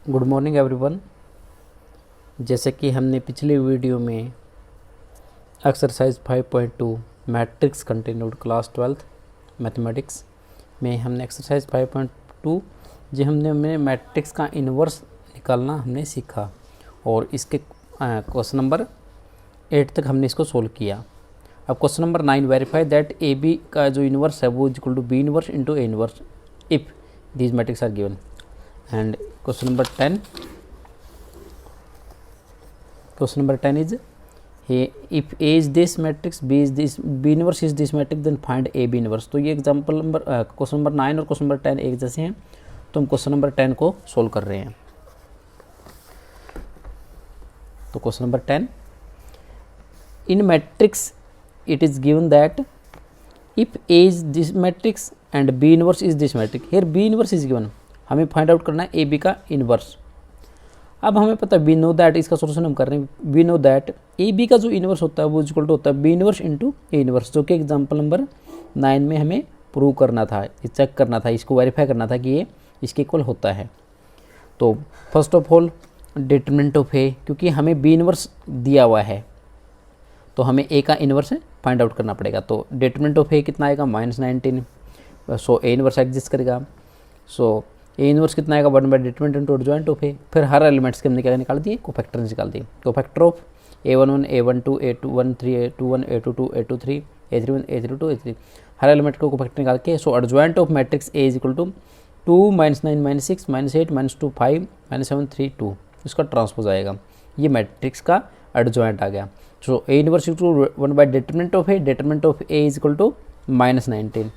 Good morning everyone. जैसे कि हमने पिछले वीडियो में exercise 5.2 matrix continued class 12th mathematics में हमने एक्सरसाइज 5.2 जो हमने मैट्रिक्स का इन्वर्स निकालना हमने सीखा और इसके क्वेश्चन नंबर 8 तक हमने इसको सोल्व किया। अब question number 9 verify that A B का जो इन्वर्स है वो equal to B inverse into A inverse if these matrix are given. And question number 10 is if A is this matrix, B is this, B inverse is this matrix, then find A B inverse। तो ये example number question number 9 और question number 10 एक जैसे हैं, तो हम question number 10 को solve कर रहे हैं। तो question number 10 in matrix it is given that if A is this matrix and B inverse is this matrix, here B inverse is given, हमें फाइंड आउट करना है ए बी का इन्वर्स। अब हमें पता है वी नो दैट, इसका solution हम कर रहे हैं। We know that A B का जो इन्वर्स होता है वो इक्वल टू होता है B inverse into A inverse, जो कि एग्जाम्पल नंबर 9 में हमें प्रूव करना था, चेक करना था, इसको वेरीफाई करना था कि ये इसके इक्वल होता है। तो first of all determinant of A, क्योंकि हमें बी इन्वर्स दिया हुआ है तो हमें ए का इन्वर्स फाइंड आउट करना पड़ेगा। तो डिटरमिनेंट ऑफ ए कितना आएगा -19, सो ए इन्वर्स एग्जिस्ट करेगा। सो ए इन्वर्स कितना आएगा 1 by determinant into adjoint of A. फिर हर एलिमेंट्स के हमने क्या निकाल दिए, कोफैक्टर्स निकाल दिए। Cofactor of a11 a12 a21 a21 a22 a23 a31 a32 a33, हर एलिमेंट को कोफैक्टर निकाल के so adjoint of matrix A is equal to 2 -9 -6 -8 -2 5 -7 3 2, इसका ट्रांसपोज आएगा। ये मैट्रिक्स का एडजॉइंट आ गया। So A inverse equal to 1 by determinant of A, determinant of A is equal to -19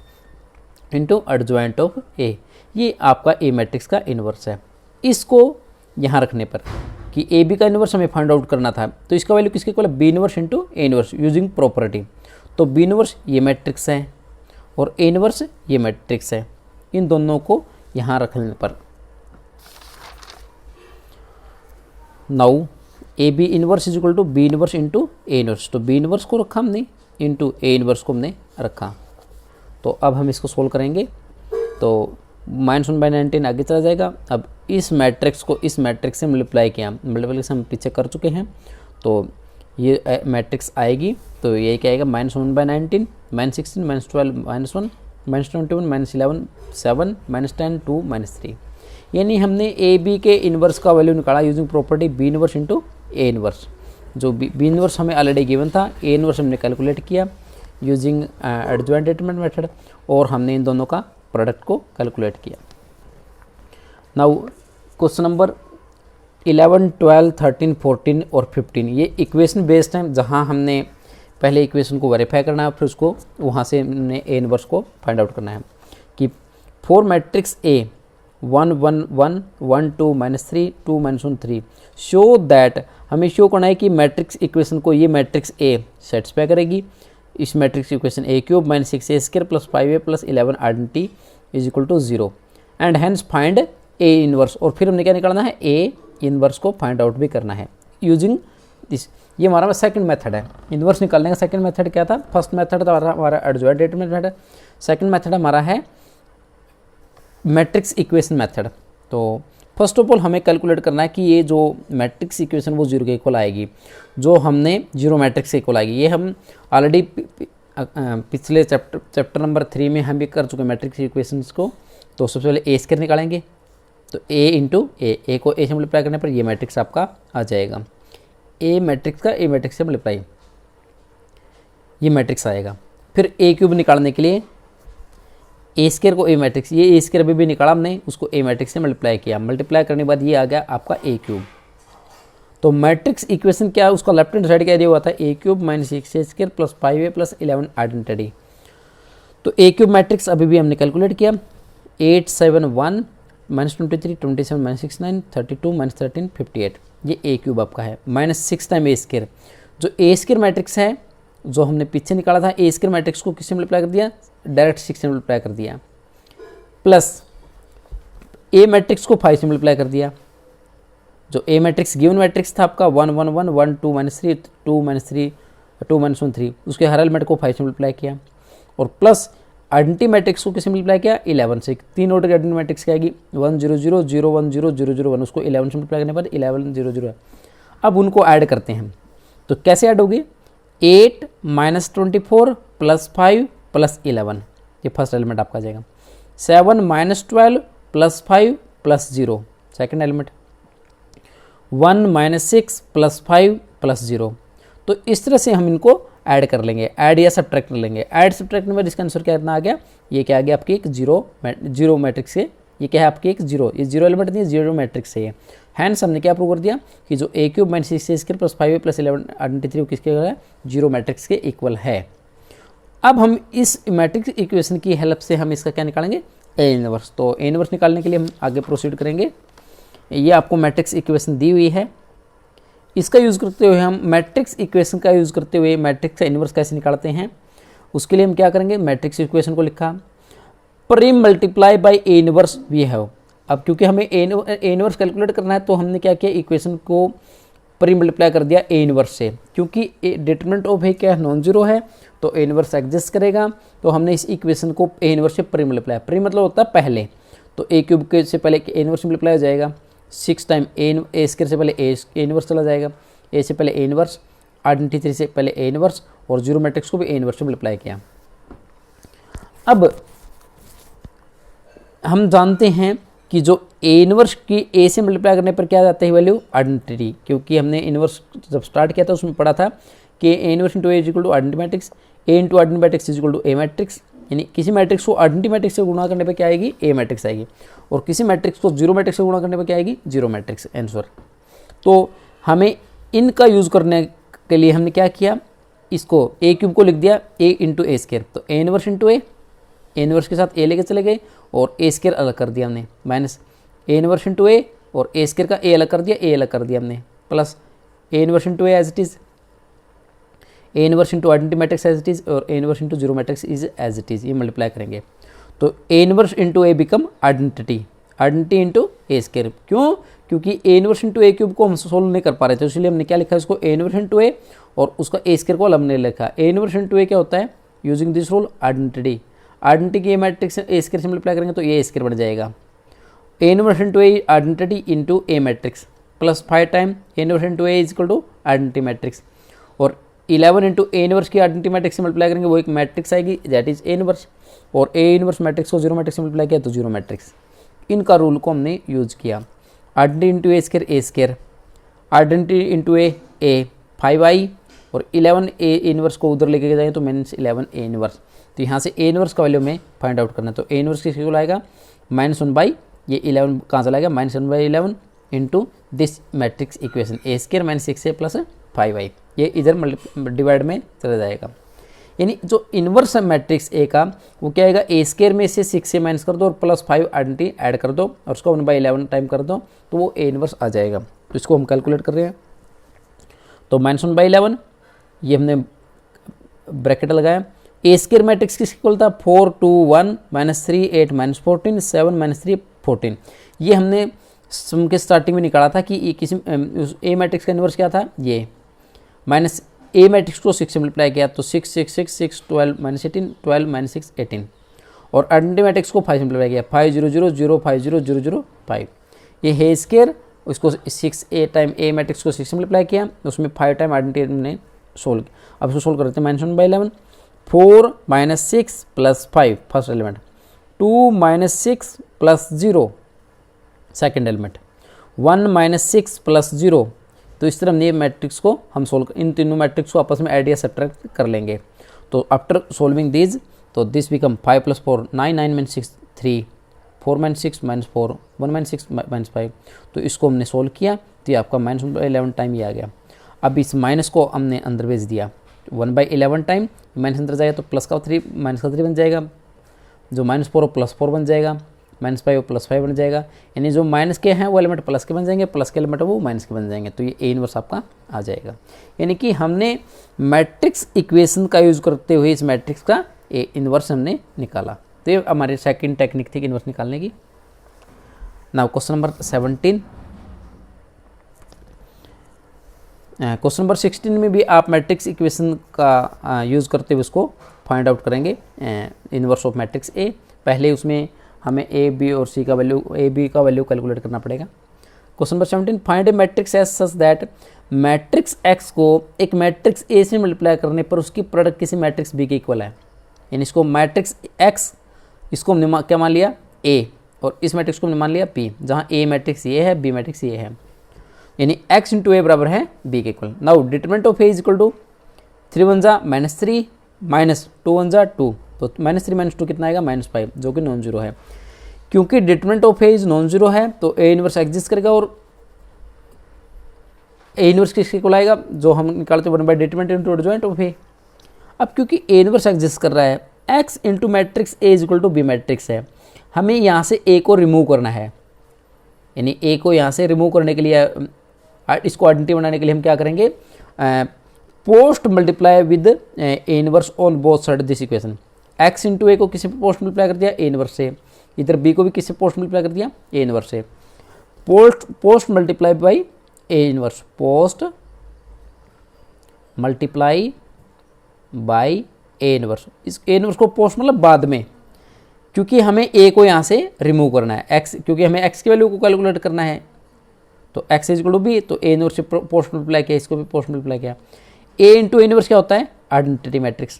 into adjoint of A. ये आपका ए मैट्रिक्स का inverse है। इसको यहाँ रखने पर कि ए बी का इन्वर्स हमें फाइंड आउट करना था, तो इसका वैल्यू किसके इक्वल है, B inverse into A inverse using property. तो बी इन्वर्स ये मैट्रिक्स है और ए इन्वर्स ये मैट्रिक्स है, इन दोनों को यहाँ रखने पर now A B inverse is equal to B inverse into A inverse. तो बी इन्वर्स को रखा हमने, इंटू ए इन्वर्स को हमने रखा। तो अब हम इसको सोल्व करेंगे। तो -1 बाई 19 आगे चला जाएगा। अब इस मैट्रिक्स को इस मैट्रिक्स से मल्टीप्लाई किया, मल्टीप्लिकेशन हम पीछे कर चुके हैं, तो ये मैट्रिक्स आएगी। तो ये क्या आएगा -1 बाई 19 -16 -12 -1 -21 -11 7 -10 2 -3। यानी हमने ए बी के इन्वर्स का वैल्यू निकाला using property B inverse into A inverse. जो बी इन्वर्स हमें ऑलरेडी गिवन था, ए इन्वर्स हमने कैलकुलेट किया यूजिंग एडजॉइंट डिटरमिनेंट मेथड, और हमने इन दोनों का प्रोडक्ट को कैलकुलेट किया। नाउ क्वेश्चन नंबर 11 12 13 14 और 15 ये इक्वेशन बेस्ड हैं, जहां हमने पहले इक्वेशन को वेरीफाई करना है, फिर उसको वहां से हमने ए इनवर्स को फाइंड आउट करना है कि for matrix A 1 1 1 1 2 -3 2 -1 3 show that, हमें शो करना है कि मैट्रिक्स इक्वेशन को ये मैट्रिक्स ए सेटिस्फाई करेगी। इस matrix equation A cube -6 a square plus 5a plus 11 identity is equal to 0 and hence find A inverse. और फिर हमने क्या निकालना है, ए इनवर्स को फाइंड आउट भी करना है यूजिंग दिस। ये हमारा सेकंड मेथड है इनवर्स निकालने का। सेकंड मेथड क्या था, फर्स्ट मेथड था हमारा adjoint determinant method, second method हमारा है मैट्रिक्स इक्वेशन मेथड। तो फर्स्ट ऑफ ऑल हमें कैलकुलेट करना है कि ये जो मैट्रिक्स इक्वेशन वो 0 के इक्वल आएगी, जो हमने 0 मैट्रिक्स के इक्वल आएगी। ये हम ऑलरेडी पिछले चैप्टर नंबर 3 में हम भी कर चुके मैट्रिक्स इक्वेशंस को। तो सबसे पहले ए स्क्वायर निकालेंगे, तो ए इंटू ए को ए से मल्टीप्लाई करने पर ये मैट्रिक्स आपका आ जाएगा। ए मैट्रिक्स का ए मैट्रिक्स से मल्टीप्लाई, ये मैट्रिक्स आएगा। फिर ए क्यूब निकालने के लिए ए स्क्वायर को ए मैट्रिक्स, ये ए स्क्वायर भी निकाला हमने, उसको ए मैट्रिक्स से मल्टीप्लाई किया, मल्टीप्लाई करने के बाद ये आ गया आपका ए क्यूब। तो मैट्रिक्स इक्वेशन क्या है, उसका लेफ्ट हैंड साइड क्या दिया हुआ था, A cube -6 a square plus 5a plus 11 identity. तो ए क्यूब मैट्रिक्स अभी भी हमने कैलकुलेट किया 8 7 1 -23 27 -69 32 -13 58, ये ए क्यूब आपका है। -6 टाइम ए स्क्वायर, जो ए स्क्वायर मैट्रिक्स है जो हमने पीछे निकाला था, ए स्क्वायर मैट्रिक्स को किससे मल्टीप्लाई कर दिया, डायरेक्ट 6 से मल्टीप्लाई कर दिया, प्लस ए मैट्रिक्स को 5 से मल्टीप्लाई कर दिया। जो ए मैट्रिक्स गिवन मैट्रिक्स था आपका 1 1 1 1 2 -3 2 -3 2 -1 3, उसके हर एलिमेंट को 5 से मल्टीप्लाई किया, और प्लस आइडेंटिटी मैट्रिक्स को किससे मल्टीप्लाई किया, 11 से। 3 ऑर्डर की आइडेंटिटी मैट्रिक्स क्या आएगी, 1 0 0 0 1 0 0 0 1, उसको 11 से मल्टीप्लाई करने पर 11 0 0 है। अब उनको ऐड करते हैं, तो कैसे ऐड होगी, 8 - 24 + 5 + 11, ये फर्स्ट एलिमेंट आपका आ जाएगा। 7 - 12 + 5 + 0, सेकेंड एलिमेंट। 1 - 6 + 5 + 0। तो इस तरह से हम इनको ऐड कर लेंगे, ऐड या सब्ट्रैक्ट कर लेंगे। ऐड सब्ट्रैक्ट में इसका आंसर क्या आ गया, ये क्या आ गया आपकी एक जीरो मैट्रिक्स से, ये क्या है आपकी एक जीरो, ये जीरो एलिमेंट नहीं, जीरो मैट्रिक्स से है। हैंस हमने क्या प्रूव कर दिया कि जो a³ - 6a² + 5a + 11 आइडेंटिटी किसके है, जीरो मैट्रिक्स के इक्वल है। अब हम इस मैट्रिक्स इक्वेशन की हेल्प से हम इसका क्या निकालेंगे, ए इनवर्स। तो ए इनवर्स निकालने के लिए हम आगे प्रोसीड करेंगे। ये आपको मैट्रिक्स इक्वेशन दी हुई है, इसका यूज़ करते हुए हम मैट्रिक्स इक्वेशन का यूज़ करते हुए मैट्रिक्स का इनवर्स कैसे निकालते हैं, उसके लिए हम क्या करेंगे, मैट्रिक्स इक्वेशन को लिखा, premultiply by A inverse we have. अब क्योंकि हमें ए इनवर्स कैलकुलेट करना है, तो हमने क्या किया, इक्वेशन को प्रीम मल्टीप्लाई कर दिया ए इनवर्स से। क्योंकि डिटरमिनेंट ऑफ ए क्या है, नॉन जीरो है, तो ए इनवर्स एग्जिस्ट करेगा। तो हमने इस इक्वेशन को ए इनवर्स से प्रीम मल्टीप्लाई, प्रीम मतलब होता है पहले, तो a³ के से पहले ए इनवर्स मल्टीप्लाई हो जाएगा, 6 टाइम a² से पहले ए इनवर्स चला जाएगा, ए से पहले ए इनवर्स, आइडेंटिटी से पहले ए इनवर्स, और जीरो मैट्रिक्स को भी ए इनवर्स से मल्टीप्लाई किया। अब हम जानते हैं कि जो ए इनवर्स की ए से मल्टीप्लाई करने पर क्या जाता है वैल्यू, आइडेंटिटी। क्योंकि हमने इनवर्स जब स्टार्ट किया था उसमें पढ़ा था कि A inverse into A equal to identity matrix, A into identity matrix equal to A matrix. यानी किसी मैट्रिक्स को आइडेंटिटी मैट्रिक्स से गुणा करने पर क्या आएगी, ए मैट्रिक्स आएगी, और किसी मैट्रिक्स को जीरो मैट्रिक्स से गुणा करने पर क्या आएगी, जीरो मैट्रिक्स आंसर। तो हमें इनका यूज़ करने के लिए हमने क्या किया, इसको a³ को लिख दिया a इंटू a², तो A inverse into A inverse के साथ ए लेके चले गए, और a² अलग कर दिया हमने, माइनस ए इनवर्स इंटू ए, और a² का ए अलग कर दिया, ए अलग कर दिया हमने, plus A inverse into A as it is, A inverse into identity matrix as it is, और A inverse into zero matrix is as it is, ये मल्टीप्लाई करेंगे। तो A inverse into A become identity, identity into a²। क्यों, क्योंकि ए inverse into a³ को हम solve नहीं कर पा रहे थे, इसलिए हमने क्या लिखा है, इसको ए इनवर्स इंटू ए, और उसका a² को हमने लिखा ए इनवर्स इंटू ए क्या होता है, using this rule identity. Identity की ए मैट्रिक्स a² से मल्टीप्लाई करेंगे तो ये a² बन जाएगा, A inverse into A identity into A matrix, plus 5 time A inverse into A is equal to identity matrix, और 11 इंटू ए इनवर्स की identity matrix से मल्टीप्लाई करेंगे, वो एक मैट्रिक्स आएगी दैट इज ए इनवर्स, और ए इनवर्स मैट्रिक्स को zero matrix से मल्टीप्लाई किया तो जीरो मैट्रिक्स। इनका रूल को हमने यूज किया, identity into a², identity into A 5i, और 11 ए इनवर्स को उधर लेके जाएँ तो माइनस 11 ए इनवर्स। तो यहाँ से ए इनवर्स का वैल्यू में फाइंड आउट करना है, तो ए इनवर्स किसके को आएगा, -1/, ये 11 कहाँ से लाएगा, -1/11 into this matrix equation a² - 6a + 5i, ये इधर डिवाइड में चला जाएगा। यानी जो इनवर्स मैट्रिक्स ए का वो क्या आएगा, a² में से 6 से माइनस कर दो और प्लस 5 आइडेंटिटी ऐड कर दो और उसको 1/11 टाइम कर दो, तो वो ए इनवर्स आ जाएगा। तो इसको हम कैलकुलेट कर रहे हैं, तो -1/11 ये हमने ब्रैकेट लगाया। a² मैट्रिक्स किस इक्वल था, 4 2 1 -3 8 -14 7 -3 14। ये हमने सम के स्टार्टिंग में निकाला था कि किसी ए मैट्रिक्स का इनवर्स क्या था, ये माइनस ए मैट्रिक्स को 6 से मल्टीप्लाई किया तो 6 6 6 6 12 -18 12 -6 18, और आइडेंटिटी मैट्रिक्स को 5 से मल्टीप्लाई किया 5 0 0 0 5 0 0 0 5। ये है स्केयर, उसको 6 ए टाइम ए मैट्रिक्स को 6 से मल्टीप्लाई किया, उसमें 5 टाइम आइडेंटिटी ने सोल्व किया। अब इसको सोल्व करते हैं, -1/11 4 -6 + 5 फर्स्ट एलिमेंट, 2 -6 + 0 सेकेंड एलिमेंट, 1 -6 + 0। तो इस तरह हमने मैट्रिक्स को हम सोल्व, इन तीनों मैट्रिक्स को आपस में ऐड या सब्ट्रैक्ट कर लेंगे। तो आफ्टर सोल्विंग दिस, तो दिस बिकम 5 + 4 9 9 - 6 3 4 - 6 - 4 1 - 6 - 5। तो इसको हमने सोल्व किया तो ये आपका -1/11 टाइम ये आ गया। अब इस माइनस को हमने अंदर भेज दिया, 1/11 टाइम माइनस अंदर जाएगा तो प्लस का 3 माइनस का 3 बन जाएगा, जो -4 और +4 बन जाएगा, -5 और +5 बन जाएगा। यानी जो माइनस के हैं वो एलिमेंट प्लस के बन जाएंगे, प्लस के एलिमेंट वो माइनस के बन जाएंगे। तो ये ए इनवर्स आपका आ जाएगा। यानी कि हमने मैट्रिक्स इक्वेशन का यूज़ करते हुए इस मैट्रिक्स का ए इनवर्स हमने निकाला। तो ये हमारी सेकंड टेक्निक थी इनवर्स निकालने की। Now question number 17, question number 16 में भी आप मैट्रिक्स इक्वेशन का यूज़ करते हुए उसको फाइंड आउट करेंगे, इनवर्स ऑफ मैट्रिक्स ए। पहले उसमें हमें ए बी और सी का वैल्यू, ए बी का वैल्यू कैलकुलेट करना पड़ेगा। Question number 17, find A matrix as such that matrix X को एक मैट्रिक्स ए से मल्टीप्लाई करने पर उसकी प्रोडक्ट किसी मैट्रिक्स बी के इक्वल है। यानी इसको मैट्रिक्स एक्स, इसको हमने क्या मान लिया ए, और इस मैट्रिक्स को हमने मान लिया बी, जहाँ ए मैट्रिक्स ये है, बी मैट्रिक्स ये है, यानी x इंटू ए बराबर है b के equal. Now determinant of a is equal to 3 1 जा -3 माइनस 2 1 जा 2, तो -3 - 2 कितना आएगा -5, जो कि नॉन जीरो है। क्योंकि determinant of a is non zero है तो a इनवर्स एग्जिस्ट करेगा, और a इनवर्स किसके इक्वल आएगा, जो हम निकालते हैं 1 by determinant into adjoint of a। अब क्योंकि a इनवर्स एग्जिस्ट कर रहा है, x into matrix a is equal to b matrix है, हमें यहाँ से a को रिमूव करना है। यानी a को यहाँ से रिमूव करने के लिए, इसको आइडेंटिटी बनाने के लिए हम क्या करेंगे, post multiply with A inverse on both side this equation. x into A को किसी पे पोस्ट मल्टीप्लाई कर दिया ए इनवर्स से, इधर b को भी किसी पोस्ट मल्टीप्लाई कर दिया ए इनवर्स से। Post multiply by A inverse, post multiply by A inverse. इस ए इनवर्स को पोस्ट मतलब बाद में, क्योंकि हमें a को यहाँ से रिमूव करना है, x, क्योंकि हमें x की वैल्यू को कैलकुलेट करना है, तो x is equal to B, तो ए इनवर्स से पोस्ट मल्टीप्लाई किया, इसको भी पोस्ट मल्टीप्लाई किया। a इंटू इनवर्स क्या होता है, identity matrix.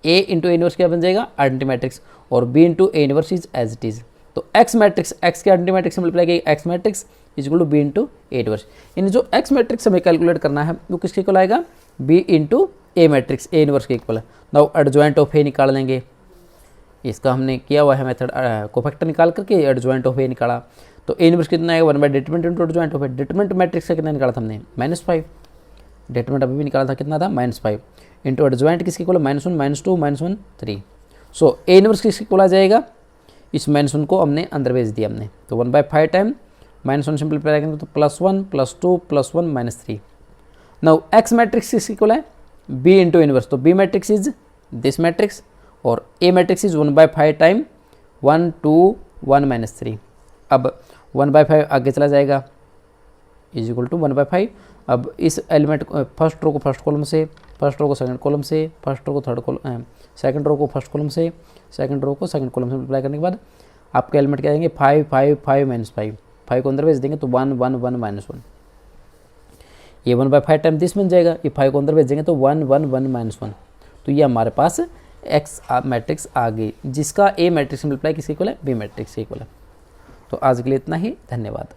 a into inverse क्या बन जाएगा, आइडेंटिटी मैट्रिक्स, और b into A inverse is as it is. तो x मैट्रिक्स, x के आइडेंटिटी मैट्रिक्स से मल्टीप्लाई किया, x matrix is equal to b into A inverse. यानी जो x मैट्रिक्स हमें कैलकुलेट करना है वो किसके इक्वल आएगा, b into A matrix, A inverse के इक्वल है। नाउ एडजॉइंट ऑफ ए निकाल लेंगे, इसका हमने किया हुआ है मेथड, कोफैक्टर निकाल करके एडजॉइंट ऑफ ए निकाला, तो ए इनवर्स कितना आएगा 1 by determinant into adjoint of A. Determinant matrix का कितना निकाला था हमने, -5, डिटरमिनेंट अभी भी निकाला था, कितना था -5, इंटू एडजॉइंट किसके इक्वल, -1 -2 -1 3। सो ए इनवर्स किसके इक्वल आ जाएगा, इस -1 को हमने अंदर भेज दिया हमने, तो 1/5 टाइम -1 सिंपलीफाई करेंगे तो +1 +2 +1 -3। नाउ एक्स मैट्रिक्स किसके इक्वल है, बी इंटू इनवर्स, तो B matrix is this matrix, और ए मैट्रिक्स इज 1/5 टाइम 1 2 1 -3। अब 1/5 आगे चला जाएगा, इज इक्वल टू 1/5। अब इस एलिमेंट फर्स्ट रो को फर्स्ट कॉलम से, फर्स्ट रो को सेकंड कॉलम से, फर्स्ट रो को थर्ड कॉलम, सेकंड रो को फर्स्ट कॉलम से, सेकंड रो को सेकंड कॉलम से मल्टीप्लाई करने के बाद आपके एलिमेंट क्या आएंगे 5 5 5 -5, 5 को अंदर भेज देंगे तो 1 1 1 -1। ये 1/5 टाइम दिस बन जाएगा, ये 5 को अंदर भेज देंगे तो 1 1 1 -1। तो ये हमारे पास एक्स मैट्रिक्स आ गई, जिसका ए मैट्रिक्स मल्टीप्लाई किसके इक्वल है, बी मैट्रिक्स के इक्वल है। तो आज के लिए इतना ही, धन्यवाद।